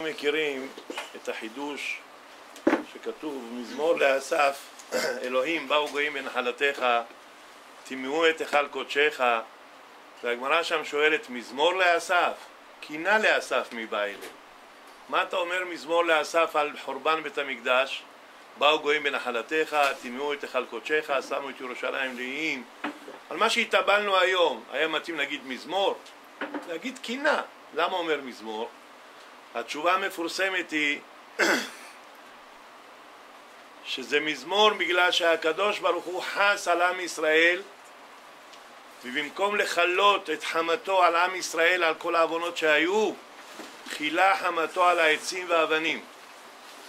מכירים את החידוש שכתוב מזמור לאסף, אלוהים באו גויים בנחלתך, טימאו את היכל קודשך, והגמרא שם שואלת מזמור לאסף, קינה לאסף מבא אלה. מה אתה אומר מזמור לאסף על חורבן בית המקדש? באו גויים בנחלתך, טימאו את היכל קודשך, שמו את ירושלים לעיים. על מה שהתאבלנו היום, היה מתאים להגיד מזמור? להגיד קינה. למה אומר מזמור? התשובה המפורסמת היא שזה מזמור בגלל שהקדוש ברוך הוא חס על עם ישראל, ובמקום לחלות את חמתו על עם ישראל על כל העוונות שהיו, חילה חמתו על העצים והאבנים.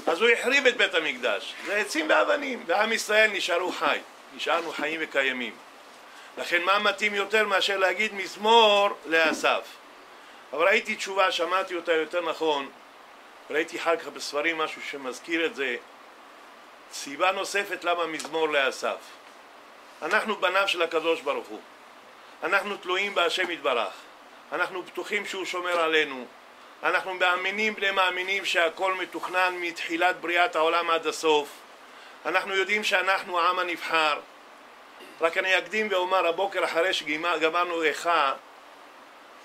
אז הוא החריב את בית המקדש, זה עצים ואבנים, ועם ישראל נשארנו חיים וקיימים. לכן מה מתאים יותר מאשר להגיד מזמור לאסף? אבל ראיתי תשובה, שמעתי אותה יותר נכון, ראיתי אחר כך בספרים משהו שמזכיר את זה. סיבה נוספת למה מזמור לאסף: אנחנו בניו של הקדוש ברוך הוא, אנחנו תלויים בהשם יתברך, אנחנו בטוחים שהוא שומר עלינו, אנחנו מאמינים בני מאמינים שהכל מתוכנן מתחילת בריאת העולם עד הסוף, אנחנו יודעים שאנחנו העם הנבחר. רק אני אקדים ואומר, הבוקר אחרי שגמרנו איכה,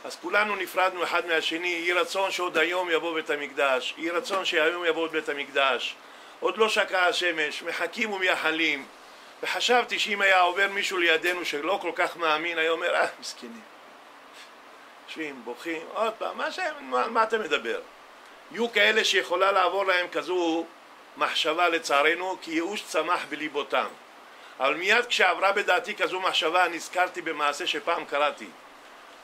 אז כולנו נפרדנו אחד מהשני. יהי רצון שעוד היום יבוא בית המקדש, יהי רצון שהיום יבוא בית המקדש. עוד לא שקעה השמש, מחכים ומייחלים, וחשבתי שאם היה עובר מישהו לידינו שלא כל כך מאמין, היה אומר מסכנים, יושבים, בוכים, עוד פעם, מה אתה מדבר? יהיו כאלה שיכולה לעבור להם כזו מחשבה לצערנו, כי ייאוש צמח בליבותם. אבל מיד כשעברה בדעתי כזו מחשבה, נזכרתי במעשה שפעם קראתי.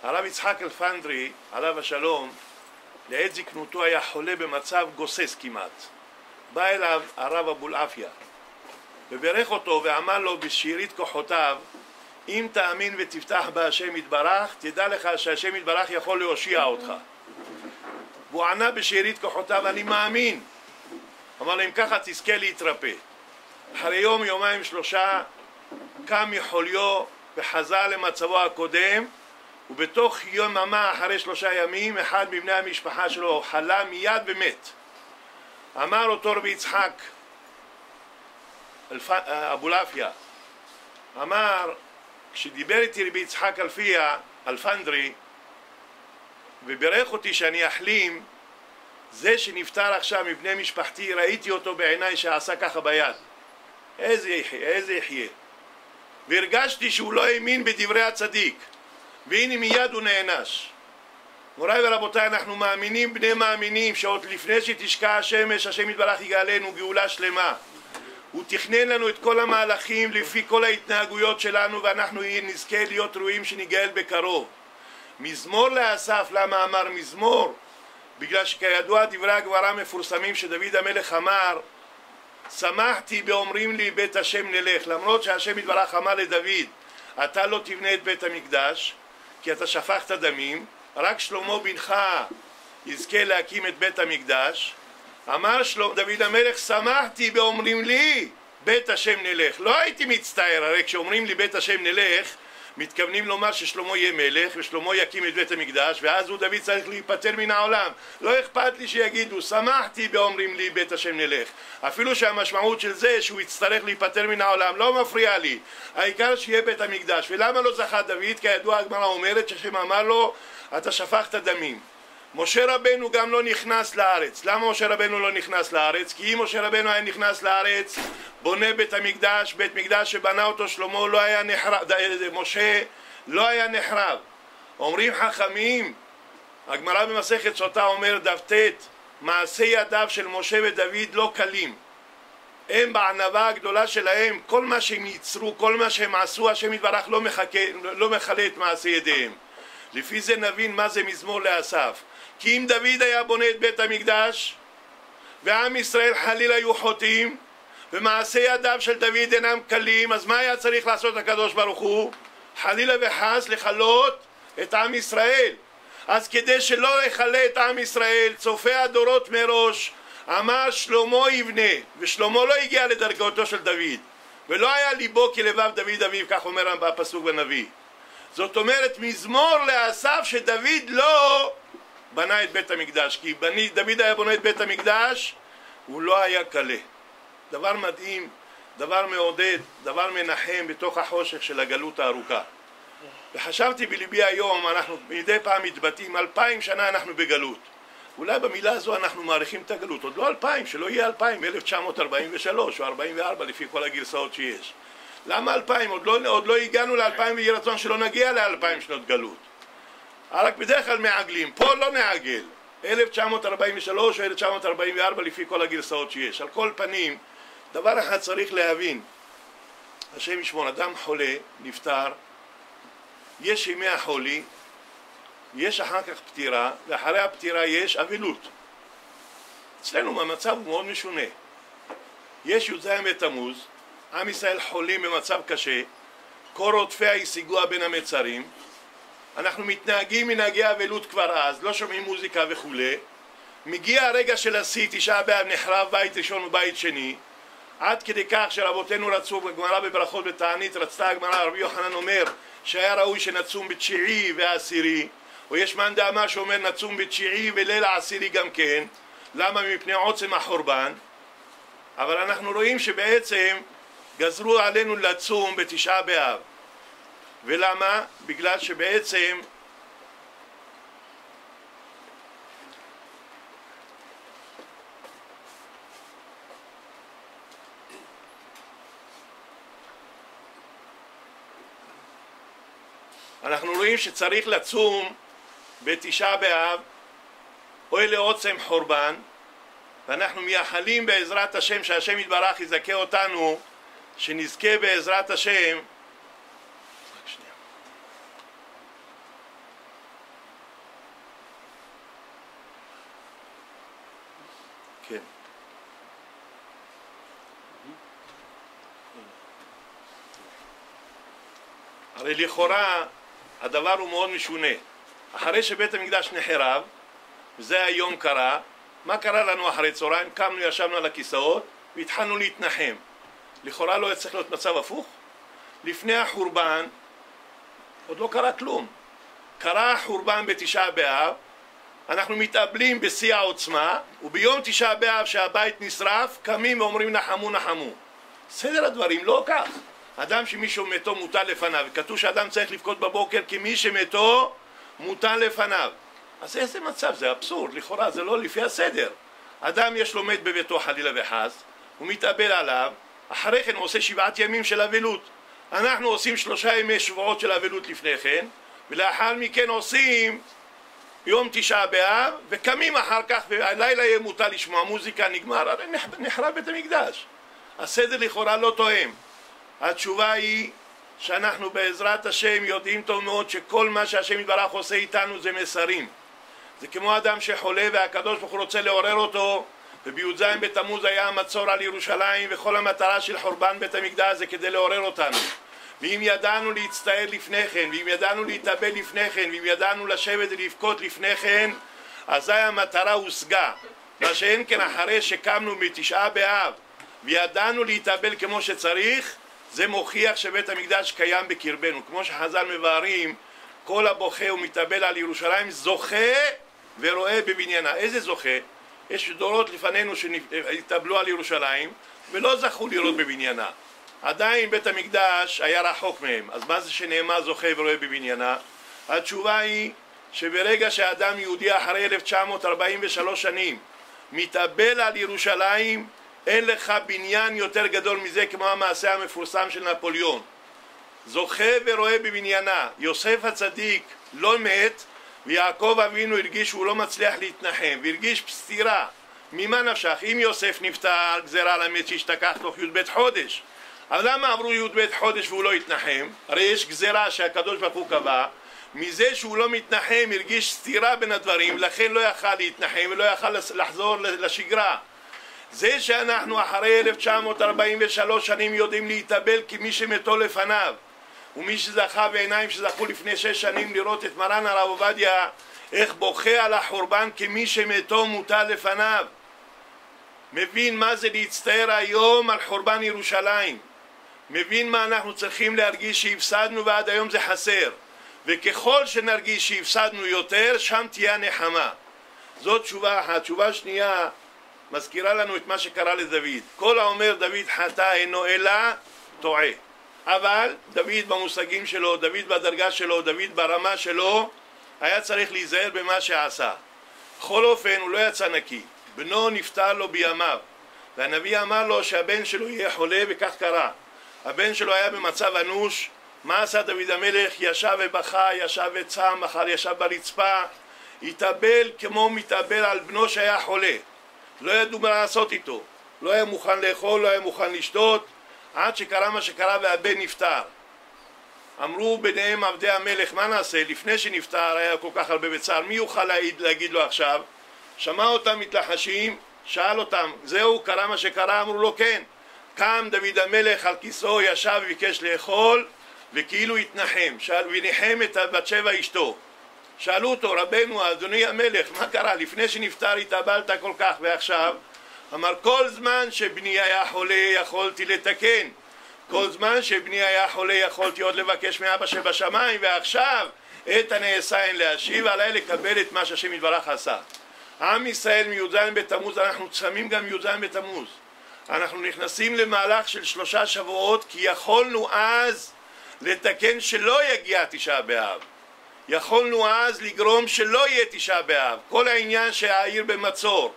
הרב יצחק אלפנדרי, עליו השלום, לעת זקנותו היה חולה במצב גוסס כמעט. בא אליו הרב אבולעפיה וברך אותו ואמר לו בשארית כוחותיו, אם תאמין ותפתח בהשם יתברך, תדע לך שהשם יתברך יכול להושיע אותך. והוא ענה בשארית כוחותיו, אני מאמין. אמר לו, אם ככה תזכה להתרפא. אחרי יום, יומיים, שלושה, קם מחוליו וחזר למצבו הקודם, ובתוך יממה אחרי 3 ימים אחד מבני המשפחה שלו חלה מיד ומת. אמר אותו רבי יצחק אבולעפיה, אמר, כשדיבר איתי רבי יצחק אלפנדרי וברך אותי שאני אחלים, זה שנפטר עכשיו מבני משפחתי, ראיתי אותו בעיניי שעשה ככה ביד, איזה יחיה, והרגשתי שהוא לא האמין בדברי הצדיק, והנה מיד הוא נענש. מוריי ורבותיי, אנחנו מאמינים בני מאמינים שעוד לפני שתשקע השמש, השם יתברך יגאלנו גאולה שלמה. הוא תכנן לנו את כל המהלכים לפי כל ההתנהגויות שלנו, ואנחנו נזכה להיות ראויים שניגאל בקרוב. מזמור לאסף, למה אמר מזמור? בגלל שכידוע דברי הגמרא מפורסמים שדוד המלך אמר, שמחתי באומרים לי בית השם נלך. למרות שהשם יתברך אמר לדוד, אתה לא תבנה את בית המקדש כי אתה שפכת דמים, רק שלמה בנך יזכה להקים את בית המקדש. אמר דוד המלך, שמחתי באומרים לי בית השם נלך. לא הייתי מצטער, הרי כשאומרים לי בית השם נלך מתכוונים לומר ששלמה יהיה מלך ושלמה יקים את בית המקדש, ואז הוא דוד צריך להיפטר מן העולם. לא אכפת לי שיגידו שמחתי באומרים לי בית השם נלך, אפילו שהמשמעות של זה שהוא יצטרך להיפטר מן העולם לא מפריע לי, העיקר שיהיה בית המקדש. ולמה לא זכה דוד? כידוע הגמרא אומרת שהשם אמר לו אתה שפכת דמים. משה רבנו גם לא נכנס לארץ. למה משה רבנו לא נכנס לארץ? כי אם משה רבנו היה נכנס לארץ, בונה בית המקדש, בית מקדש שבנה אותו שלמה לא היה נחרב, משה לא היה נחרב. אומרים חכמים, הגמרא במסכת סוטה אומר דף ט', מעשי ידיו של משה ודוד לא קלים. הם בענווה הגדולה שלהם, כל מה שהם ייצרו, כל מה שהם עשו, השם יתברך לא מכלה את מעשי ידיהם. לפי זה נבין מה זה מזמור לאסף. כי אם דוד היה בונה את בית המקדש ועם ישראל חלילה היו חוטאים ומעשי ידיו של דוד אינם קלים, אז מה היה צריך לעשות הקדוש ברוך הוא? חלילה וחס לכלות את עם ישראל. אז כדי שלא יכלה את עם ישראל, צופה הדורות מראש אמר שלמה יבנה, ושלמה לא הגיע לדרגתו של דוד, ולא היה ליבו כלבב דוד אביו, כך אומר בפסוק בנביא. זאת אומרת מזמור לאסף שדוד לא בנה את בית המקדש, כי דוד היה בונה את בית המקדש, הוא לא היה קלה. דבר מדהים, דבר מעודד, דבר מנחם בתוך החושך של הגלות הארוכה. וחשבתי בליבי היום, אנחנו מדי פעם מתבטאים, 2000 שנה אנחנו בגלות. אולי במילה הזו אנחנו מעריכים את הגלות, עוד לא 2000, שלא יהיה 2000, 1943 או 44 לפי כל הגרסאות שיש. למה 2000? עוד לא הגענו ל-2000 ויהיה רצון שלא נגיע ל-2000 שנות גלות. רק בדרך כלל מעגלים, פה לא נעגל. 1943 או 1944 לפי כל הגרסאות שיש. על כל פנים, דבר אחד צריך להבין, השם ישמור, אדם חולה, נפטר, יש ימי החולי, יש אחר כך פטירה, ואחרי הפטירה יש אבלות. אצלנו המצב הוא מאוד משונה. יש י"ז בתמוז, עם ישראל חולים במצב קשה, כל רודפיה השיגוה בין המצרים, אנחנו מתנהגים מנהגי אבלות כבר אז, לא שומעים מוזיקה וכו'. מגיע הרגע של השיא, תשעה באב נחרב בית ראשון ובית שני, עד כדי כך שרבותינו רצו, בגמרא בברכות בתענית רצתה הגמרא, רבי יוחנן אומר שהיה ראוי שנצום בתשיעי ועשירי, או יש מאן דאמר שאומר נצום בתשיעי וליל העשירי גם כן. למה? מפני עוצם החורבן. אבל אנחנו רואים שבעצם גזרו עלינו לצום בתשעה באב. ולמה? בגלל שבעצם אנחנו רואים שצריך לצום בתשעה באב או לעוצם חורבן, ואנחנו מייחלים בעזרת השם שהשם יתברך יזכה אותנו, שנזכה בעזרת השם. כן. הרי לכאורה הדבר הוא מאוד משונה. אחרי שבית המקדש נחרב, וזה היום קרה, מה קרה לנו אחרי צהריים? קמנו, ישבנו על הכיסאות והתחלנו להתנחם. לכאורה לא צריך להיות מצב הפוך. לפני החורבן עוד לא קרה כלום. קרה החורבן בתשעה באב, אנחנו מתאבלים בשיא העוצמה, וביום תשעה באב שהבית נשרף, קמים ואומרים נחמו נחמו. סדר הדברים לא כך. אדם שמישהו מתו מוטל לפניו, כתוב שאדם צריך לבכות בבוקר כי מי שמתו מוטל לפניו. אז איזה מצב? זה אבסורד, לכאורה זה לא לפי הסדר. אדם יש לו מת בביתו חלילה וחס, הוא מתאבל עליו, אחרי כן הוא עושה 7 ימים של אבלות. אנחנו עושים 3 ימי שבועות של אבלות לפני כן, ולאחר מכן עושים יום תשעה באב, וקמים אחר כך, והלילה יהיה מוטל לשמוע מוזיקה, נגמר, הרי נחרב בית המקדש. הסדר לכאורה לא תואם. התשובה היא שאנחנו בעזרת השם יודעים טוב מאוד שכל מה שהשם יתברך עושה איתנו זה מסרים. זה כמו אדם שחולה והקדוש ברוך הוא רוצה לעורר אותו, ובי"ז בתמוז היה המצור על ירושלים, וכל המטרה של חורבן בית המקדש זה כדי לעורר אותנו. ואם ידענו להצטער לפני כן, ואם ידענו להתאבל לפני כן, ואם ידענו לשבת ולבכות לפני כן, אזי המטרה הושגה. מה שאין כן אחרי שקמנו מתשעה באב וידענו להתאבל כמו שצריך, זה מוכיח שבית המקדש קיים בקרבנו. כמו שחז"ל מבארים, כל הבוכה ומתאבל על ירושלים זוכה ורואה בבניינה. איזה זוכה? יש דורות לפנינו שהתאבלו על ירושלים ולא זכו לראות בבניינה. עדיין בית המקדש היה רחוק מהם. אז מה זה שנאמר זוכה ורואה בבניינה? התשובה היא שברגע שאדם יהודי אחרי 1943 שנים מתאבל על ירושלים, אין לך בניין יותר גדול מזה, כמו המעשה המפורסם של נפוליאון. זוכה ורואה בבניינה. יוסף הצדיק לא מת, ויעקב אבינו הרגיש שהוא לא מצליח להתנחם, והרגיש סתירה. ממה נפשך? אם יוסף נפטר, גזרה על המת שהשתכח תוך י"ב חודש. אבל למה עברו י"ב חודש והוא לא התנחם? הרי יש גזרה שהקדוש ברוך הוא קבע. מזה שהוא לא מתנחם הרגיש סתירה בין הדברים, לכן לא יכל להתנחם ולא יכל לחזור לשגרה. זה שאנחנו אחרי 1943 שנים יודעים להתאבל כמי שמתו לפניו, ומי שזכה בעיניים שזכו לפני 6 שנים לראות את מרן הרב עובדיה איך בוכה על החורבן כמי שמתו מוטל לפניו, מבין מה זה להצטער היום על חורבן ירושלים, מבין מה אנחנו צריכים להרגיש שהפסדנו ועד היום זה חסר, וככל שנרגיש שהפסדנו יותר, שם תהיה הנחמה. זאת תשובה אחת. תשובה שנייה מזכירה לנו את מה שקרה לדוד. כל האומר דוד חטא אינו אלא טועה. אבל דוד במושגים שלו, דוד בדרגה שלו, דוד ברמה שלו, היה צריך להיזהר במה שעשה. בכל אופן הוא לא יצא נקי. בנו נפטר לו בימיו, והנביא אמר לו שהבן שלו יהיה חולה, וכך קרה. הבן שלו היה במצב אנוש. מה עשה דוד המלך? ישב ובכה, ישב וצם, מחר ישב ברצפה, התאבל כמו מתאבל על בנו שהיה חולה. לא ידעו מה לעשות איתו, לא היה מוכן לאכול, לא היה מוכן לשתות, עד שקרה מה שקרה והבן נפטר. אמרו ביניהם עבדי המלך, מה נעשה? לפני שנפטר היה כל כך הרבה בצער, מי יוכל להגיד לו עכשיו? שמע אותם מתלחשים, שאל אותם, זהו, קרה מה שקרה? אמרו לו כן. קם דוד המלך על כיסאו, ישב וביקש לאכול, וכאילו התנחם, וניחם את בת שבע אשתו. שאלו אותו, רבנו, אדוני המלך, מה קרה? לפני שנפטר התאבלת כל כך, ועכשיו? אמר, כל זמן שבני היה חולה יכולתי לתקן, כל זמן שבני היה חולה יכולתי עוד לבקש מאבא שבשמיים, ועכשיו את הנעשה אין להשיב, עליי לקבל את מה שהשם יתברך עשה. עם ישראל מי"ז בתמוז, אנחנו צמים גם מי"ז בתמוז. אנחנו נכנסים למהלך של 3 שבועות, כי יכולנו אז לתקן שלא יגיע תשעה באב. יכולנו אז לגרום שלא יהיה תשעה באב. כל העניין שהעיר במצור,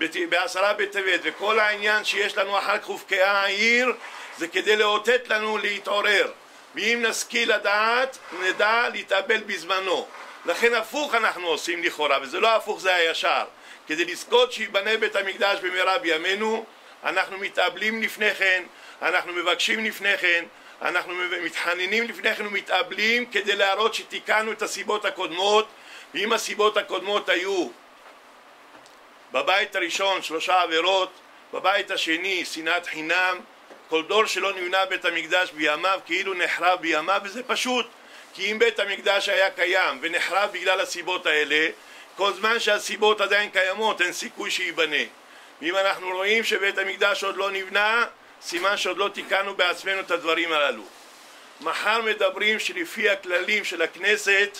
ב10 בטבת, וכל העניין שיש לנו אחר כך הובקעה העיר, זה כדי לאותת לנו להתעורר. ואם נשכיל לדעת, נדע להתאבל בזמנו. לכן הפוך אנחנו עושים לכאורה, וזה לא הפוך, זה הישר. כדי לזכות שיבנה בית המקדש במהרה בימינו, אנחנו מתאבלים לפני כן, אנחנו מבקשים לפני כן, אנחנו מתחננים לפני כן ומתאבלים כדי להראות שתיקנו את הסיבות הקודמות. ואם הסיבות הקודמות היו בבית הראשון 3 עבירות, בבית השני שנאת חינם, כל דור שלא נבנה בית המקדש בימיו כאילו נחרב בימיו, וזה פשוט, כי אם בית המקדש היה קיים ונחרב בגלל הסיבות האלה, כל זמן שהסיבות עדיין קיימות אין סיכוי שיבנה. ואם אנחנו רואים שבית המקדש עוד לא נבנה, סימן שעוד לא תיקנו בעצמנו את הדברים הללו. מחר מדברים שלפי הכללים של הכנסת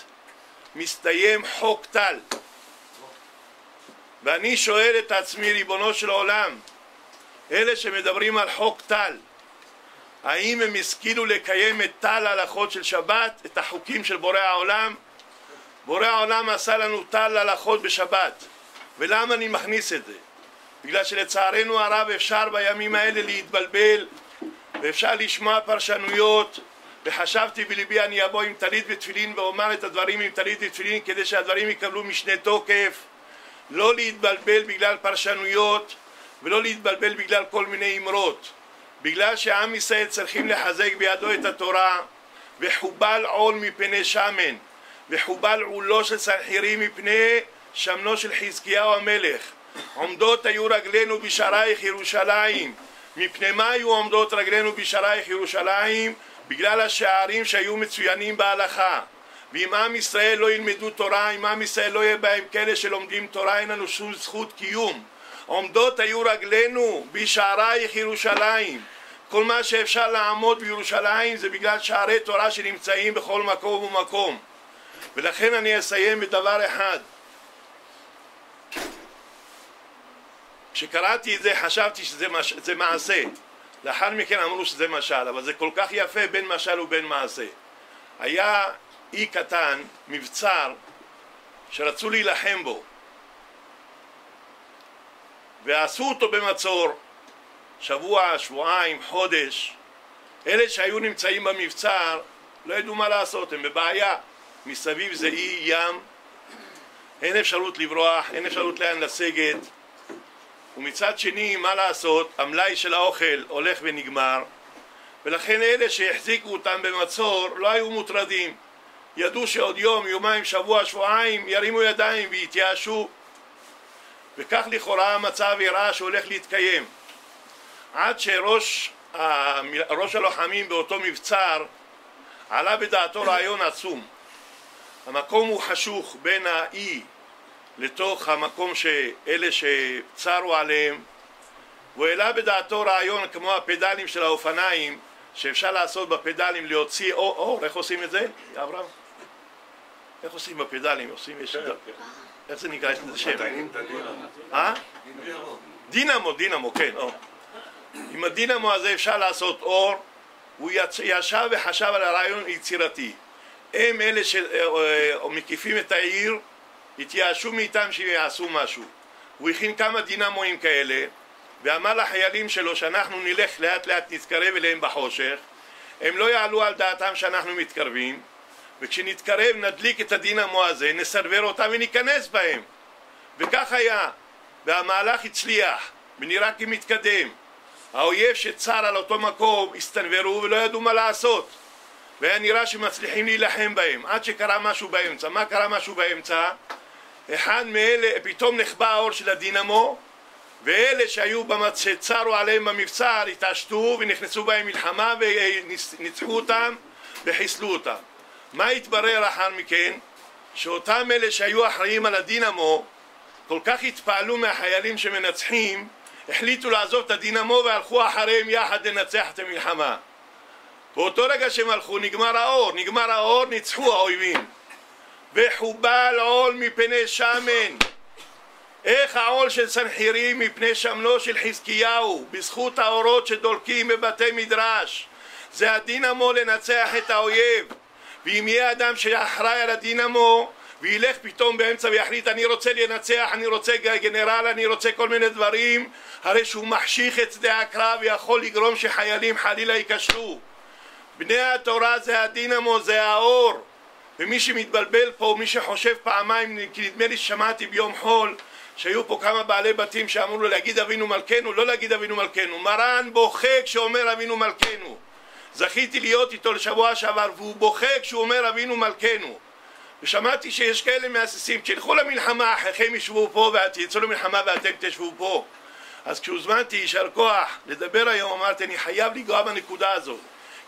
מסתיים חוק טל, ואני שואל את עצמי, ריבונו של עולם, אלה שמדברים על חוק טל, האם הם השכילו לקיים את טל ההלכות של שבת, את החוקים של בורא העולם? בורא העולם עשה לנו טל הלכות בשבת. ולמה אני מכניס את זה? בגלל שלצערנו הרב אפשר בימים האלה להתבלבל, ואפשר לשמוע פרשנויות, וחשבתי בליבי אני אבוא עם טלית ותפילין ואומר את הדברים עם טלית ותפילין כדי שהדברים יקבלו משנה תוקף. לא להתבלבל בגלל פרשנויות, ולא להתבלבל בגלל כל מיני אמרות. בגלל שעם ישראל צריכים לחזק בידו את התורה, וחובל עול מפני שמן, וחובל עולו של סנחריב מפני שמנו של חזקיהו המלך. עומדות היו רגלינו בשערייך ירושלים. מפני מה היו עומדות רגלינו בשערייך ירושלים? בגלל השערים שהיו מצוינים בהלכה. ואם עם ישראל לא ילמדו תורה, אם עם ישראל לא יהיה בהם כאלה שלומדים תורה, אין לנו שום זכות קיום. עומדות היו רגלינו בשערייך ירושלים. כל מה שאפשר לעמוד בירושלים זה בגלל שערי תורה שנמצאים בכל מקום ומקום. ולכן אני אסיים בדבר אחד. כשקראתי את זה חשבתי שזה מעשה, לאחר מכן אמרו שזה משל, אבל זה כל כך יפה בין משל ובין מעשה. היה אי קטן, מבצר, שרצו להילחם בו, ועשו אותו במצור, שבוע, שבועיים, חודש. אלה שהיו נמצאים במבצר לא ידעו מה לעשות, הם בבעיה. מסביב זה אי ים, אין אפשרות לברוח, אין אפשרות לאן לסגת, ומצד שני מה לעשות, המלאי של האוכל הולך ונגמר, ולכן אלה שהחזיקו אותם במצור לא היו מוטרדים. ידעו שעוד יום, יומיים, שבוע, שבועיים ירימו ידיים ויתייאשו, וכך לכאורה המצב יראה שהולך להתקיים. עד שראש הלוחמים באותו מבצר עלה בדעתו רעיון עצום. המקום הוא חשוך בין האי לתוך המקום שאלה שצרו עליהם, והוא העלה בדעתו רעיון כמו הפדלים של האופניים, שאפשר לעשות בפדלים להוציא אור. איך עושים את זה, אברהם? איך עושים בפדלים? עושים יש... איך זה נקרא? יש לזה שם? דינמו. דינמו, כן. עם הדינמו הזה אפשר לעשות אור. הוא ישב וחשב על הרעיון יצירתי. הם אלה שמקיפים את העיר, התייאשו מאיתם שיעשו משהו. הוא הכין כמה דינמואים כאלה, ואמר לחיילים שלו שאנחנו נלך לאט לאט נתקרב אליהם בחושך. הם לא יעלו על דעתם שאנחנו מתקרבים, וכשנתקרב נדליק את הדינמו הזה, נסרבר אותם וניכנס בהם. וכך היה, והמהלך הצליח, ונראה כמתקדם. האויב שצר על אותו מקום הסתנוורו ולא ידעו מה לעשות, והיה נראה שמצליחים להילחם בהם, עד שקרה משהו באמצע. מה קרה משהו באמצע? אחד מאלה, פתאום נחבא האור של הדינמו, ואלה שהיו שצרו עליהם במבצר התעשתו ונכנסו בהם מלחמה וניצחו אותם וחיסלו אותם. מה התברר לאחר מכן? שאותם אלה שהיו אחראים על הדינמו כל כך התפעלו מהחיילים שמנצחים, החליטו לעזוב את הדינמו והלכו אחריהם יחד לנצח את המלחמה. באותו רגע שהם הלכו נגמר האור, ניצחו האויבים. וחובל עול מפני שמן. איך העול של סנחריב מפני שמנו של חזקיהו, בזכות האורות שדולקים בבתי מדרש. זה הדינמו לנצח את האויב. ואם יהיה אדם שאחראי על הדינמו וילך פתאום באמצע ויחליט אני רוצה לנצח, אני רוצה גנרל, אני רוצה כל מיני דברים, הרי שהוא מחשיך את שדה הקרב ויכול לגרום שחיילים חלילה ייכשלו. בני התורה זה הדינמו, זה האור. ומי שמתבלבל פה, מי שחושב פעמיים, כי נדמה לי ששמעתי ביום חול שהיו פה כמה בעלי בתים שאמרו לו להגיד אבינו מלכנו, לא להגיד אבינו מלכנו. מרן בוכה כשאומר אבינו מלכנו. זכיתי להיות איתו לשבוע שעבר והוא בוכה כשהוא אומר אבינו מלכנו. ושמעתי שיש כאלה מהססים, כשילכו למלחמה אחיכם ישבו פה ויצאו למלחמה ואתם תשבו פה. אז כשהוזמנתי יישר כוח לדבר היום, אמרתי אני חייב לגוע בנקודה הזאת,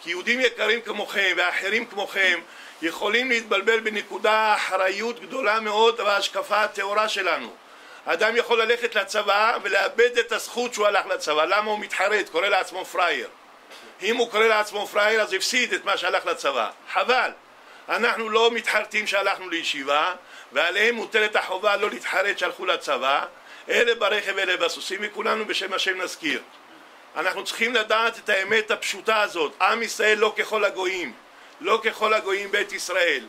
כי יהודים יקרים כמוכם ואחרים כמוכם יכולים להתבלבל בנקודה אחריות גדולה מאוד בהשקפה הטהורה שלנו. האדם יכול ללכת לצבא ולאבד את הזכות שהוא הלך לצבא. למה הוא מתחרט? קורא לעצמו פרייר. אם הוא קורא לעצמו פרייר אז הפסיד את מה שהלך לצבא. חבל. אנחנו לא מתחרטים שהלכנו לישיבה, ועליהם מוטלת החובה לא להתחרט שהלכו לצבא. אלה ברכב אלה בסוסים, וכולנו בשם השם נזכיר. אנחנו צריכים לדעת את האמת הפשוטה הזאת. עם ישראל לא ככל הגויים, לא ככל הגויים בית ישראל.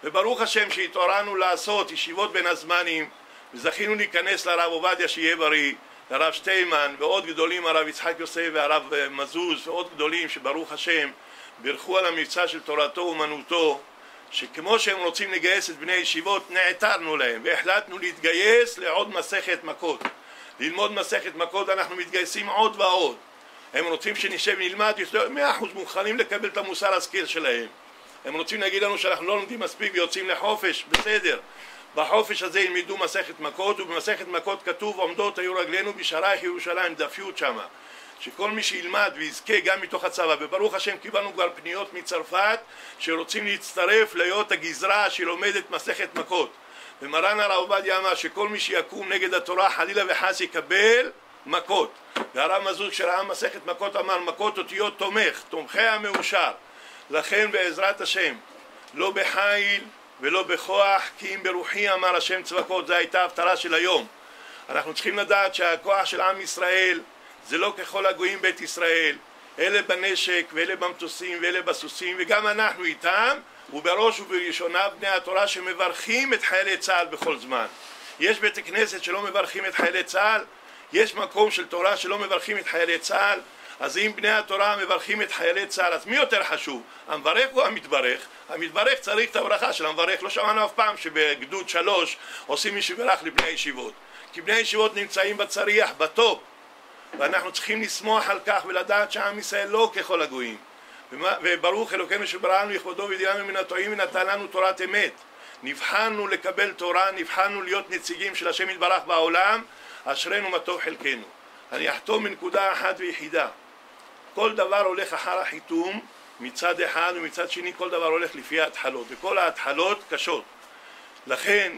וברוך השם שהתעוררנו לעשות ישיבות בין הזמנים, וזכינו להיכנס לרב עובדיה שיהיה בריא, לרב שטיימן ועוד גדולים, הרב יצחק יוסף והרב מזוז ועוד גדולים שברוך השם בירכו על המבצע של תורתו ומנותו, שכמו שהם רוצים לגייס את בני ישיבות נעתרנו להם והחלטנו להתגייס לעוד מסכת מכות. ללמוד מסכת מכות אנחנו מתגייסים עוד ועוד. הם רוצים שנשב נלמד, 100% מוכנים לקבל את המוסר השכל שלהם. הם רוצים להגיד לנו שאנחנו לא לומדים מספיק ויוצאים לחופש, בסדר. בחופש הזה ילמדו מסכת מכות, ובמסכת מכות כתוב עומדות היו רגלינו בשערייך ירושלים, דפיות שמה. שכל מי שילמד ויזכה גם מתוך הצבא, וברוך השם קיבלנו כבר פניות מצרפת שרוצים להצטרף להיות הגזרה שלומדת מסכת מכות. ומרן הרב עובדיה אמר שכל מי שיקום נגד התורה חלילה וחס יקבל מכות. והרב מזוז כשראה מסכת מכות אמר מכות אותיות תומך, תומכי המאושר. לכן בעזרת השם לא בחיל ולא בכוח כי אם ברוחי אמר השם צבקות. זו הייתה ההפטרה של היום. אנחנו צריכים לדעת שהכוח של עם ישראל זה לא ככל הגויים בית ישראל, אלה בנשק ואלה במטוסים ואלה בסוסים וגם אנחנו איתם, ובראש ובראשונה בני התורה שמברכים את חיילי צה"ל בכל זמן. יש בית כנסת שלא מברכים את חיילי צה"ל, יש מקום של תורה שלא מברכים את חיילי צה"ל. אז אם בני התורה מברכים את חיילי צה"ל, אז מי יותר חשוב? המברך או המתברך? המתברך צריך את הברכה של המברך. לא שמענו אף פעם שבגדוד 3 עושים מי שברך לבני ישיבות, כי בני ישיבות נמצאים בצריח, בטופ, ואנחנו צריכים לשמוח על כך ולדעת שעם ישראל לא ככל הגויים. וברוך אלוקינו שבראנו לכבודו והדילנו מן הטועים ונתן לנו תורת אמת. נבחרנו לקבל תורה, נבחרנו להיות נציגים של השם יתברך בעולם, אשרינו מה טוב חלקנו. אני אחתום בנקודה אחת ויחידה. כל דבר הולך אחר החיתום מצד אחד, ומצד שני כל דבר הולך לפי ההתחלות, וכל ההתחלות קשות. לכן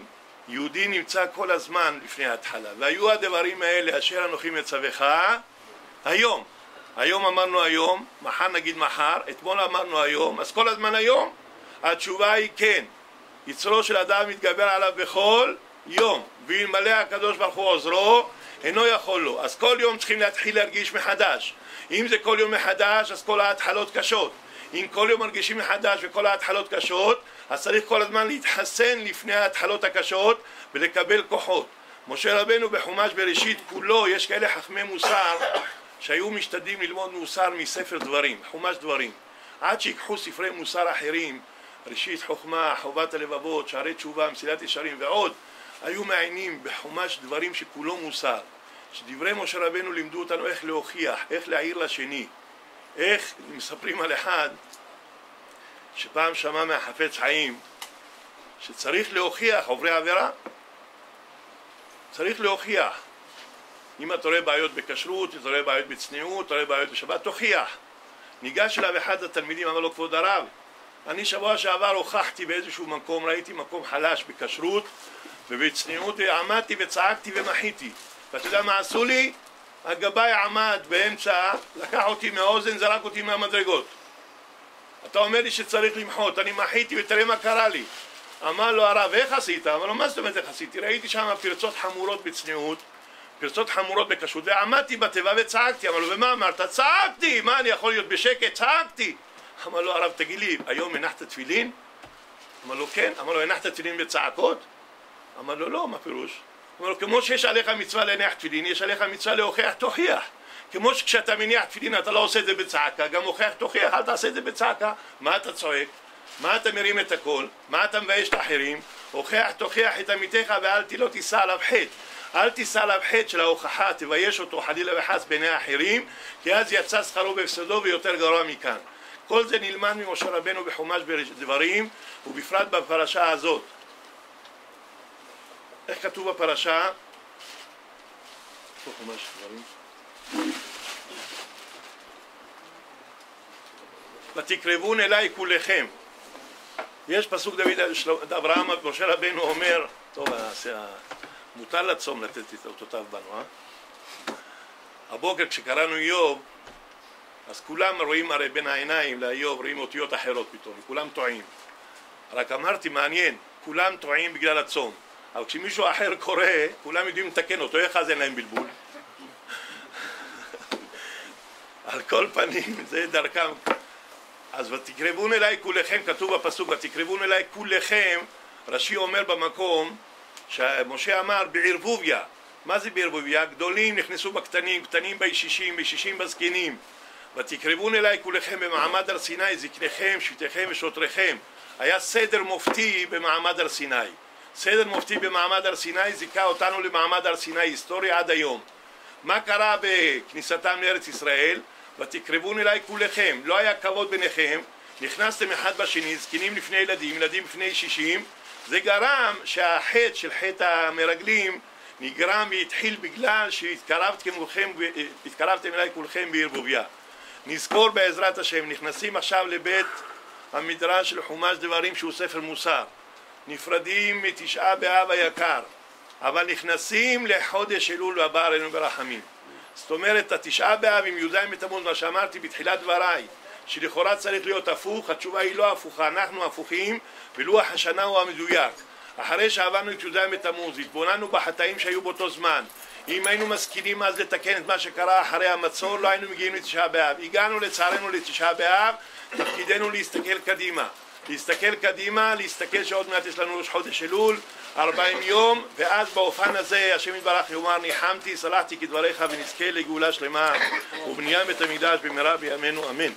יהודי נמצא כל הזמן לפני ההתחלה. והיו הדברים האלה אשר אנוכי מצווך היום. היום אמרנו היום, מחר נגיד מחר, אתמול אמרנו היום, אז כל הזמן היום. התשובה היא כן. יצרו של אדם מתגבר עליו בכל יום, ואלמלא הקדוש ברוך הוא עוזרו, אינו יכול לו. אז כל יום צריכים להתחיל להרגיש מחדש. אם זה כל יום מחדש, אז כל ההתחלות קשות. אם כל יום מרגישים מחדש וכל ההתחלות קשות, אז צריך כל הזמן להתחסן לפני ההתחלות הקשות ולקבל כוחות. משה רבנו בחומש בראשית כולו, יש כאלה חכמי מוסר שהיו משתדלים ללמוד מוסר מספר דברים, חומש דברים. עד שיקחו ספרי מוסר אחרים, ראשית חוכמה, חובת הלבבות, שערי תשובה, מסילת ישרים ועוד, היו מעיינים בחומש דברים שכולו מוסר. שדברי משה רבנו לימדו אותנו איך להוכיח, איך להעיר לשני. איך מספרים על אחד שפעם שמע מהחפץ חיים שצריך להוכיח עוברי עבירה. צריך להוכיח. אם אתה רואה בעיות בכשרות, אתה רואה בעיות בצניעות, אתה רואה בעיות בשבת, תוכיח. ניגש אליו אחד התלמידים, אמר לו, כבוד הרב, אני שבוע שעבר הוכחתי באיזשהו מקום, ראיתי מקום חלש בכשרות ובצניעות, עמדתי וצעקתי ומחיתי. ואתה יודע מה עשו לי? הגבאי עמד באמצע, לקח אותי מהאוזן, זרק אותי מהמדרגות. אתה אומר לי שצריך למחות, אני מחיתי ותראה מה קרה לי. אמר לו הרב, איך עשית? אמר לו, מה זאת אומרת איך עשיתי? ראיתי שם פרצות חמורות בצניעות, פרצות חמורות בכשרות, ועמדתי בתיבה וצעקתי. אמר לו, ומה אמרת? צעקתי! מה, אני יכול להיות בשקט? צעקתי! אמר לו הרב, תגיד לי, היום הנחת תפילין? אמר לו, כן. אמר לו, הנחת תפילין בצעקות? אמר לו, לא, מה פירוש? אמר לו, כמו שיש עליך מצווה להניח תפילין, יש עליך מצווה להוכיח, תוכיח. כמו שכשאתה מניח תפילין אתה לא עושה את זה בצעקה, גם הוכיח, תוכיח, אל תעשה את זה בצעקה. מה אתה צועק? מה אתה מרים את הקול? מה אתה מבייש את האחרים? הוכיח, תוכיח את עמיתך ואל לא תישא עליו חטא. אל תישא עליו חטא של ההוכחה, תבייש אותו חלילה וחס בעיני האחרים, כי אז יצא שכרו בהפסדו ויותר גרוע מכאן. כל זה נלמד ממשה רבנו בחומש דברים, ובפרט בפרשה הזאת. איך כתוב בפרשה? חומש דברים. ותקרבון אליי כולכם. יש פסוק דוד אברהם, משה רבנו אומר, טוב, מותר לצום לתת את אותותיו בנו, הבוקר כשקראנו איוב, אז כולם רואים הרי בין העיניים לאיוב, רואים אותיות אחרות פתאום, כולם טועים. רק אמרתי, מעניין, כולם טועים בגלל הצום. אבל כשמישהו אחר קורא, כולם יודעים לתקן אותו, איך אז אין להם בלבול? על כל פנים, זה דרכם. אז ותקרבון אליי כולכם, כתוב בפסוק, ותקרבון אליי כולכם, רש"י אומר במקום, שמשה אמר בערבוביה. מה זה בערבוביה? גדולים נכנסו בקטנים, קטנים בישישים, בישישים בזקנים. ותקרבון אליי כולכם במעמד הר סיני, זקניכם, שבטיכם ושוטריכם. היה סדר מופתי במעמד הר סיני. סדר מופתי במעמד הר סיני זיכה אותנו למעמד הר סיני היסטורי עד היום. מה קרה בכניסתם לארץ ישראל? ותקרבון אליי כולכם, לא היה כבוד ביניכם, נכנסתם אחד בשני, זקנים לפני ילדים, ילדים לפני ישישים. זה גרם שהחטא של חטא המרגלים נגרם והתחיל בגלל שהתקרבתם אליי כולכם בערבוביה. נזכור בעזרת השם, נכנסים עכשיו לבית המדרש של חומש דברים שהוא ספר מוסר. נפרדים מתשעה באב היקר, אבל נכנסים לחודש אלול הבא עלינו ברחמים. זאת אומרת, התשעה באב עם י"ז בתמוז, מה שאמרתי בתחילת דבריי, שלכאורה צריך להיות הפוך, התשובה היא לא הפוכה, אנחנו הפוכים, ולוח השנה הוא המדויק. אחרי שעברנו את י"ז בתמוז, התבוננו בחטאים שהיו באותו זמן. אם היינו משכילים אז לתקן את מה שקרה אחרי המצור, לא היינו מגיעים לתשעה באב. הגענו לצערנו לתשעה באב, תפקידנו להסתכל קדימה. להסתכל קדימה, להסתכל שעוד מעט יש לנו ראש חודש אלול, 40 יום, ואז באופן הזה השם יתברך יאמר, ניחמתי, סלחתי כדבריך ונזכה לגאולה שלמה ובנייה בית המקדש במהרה בימינו, אמן.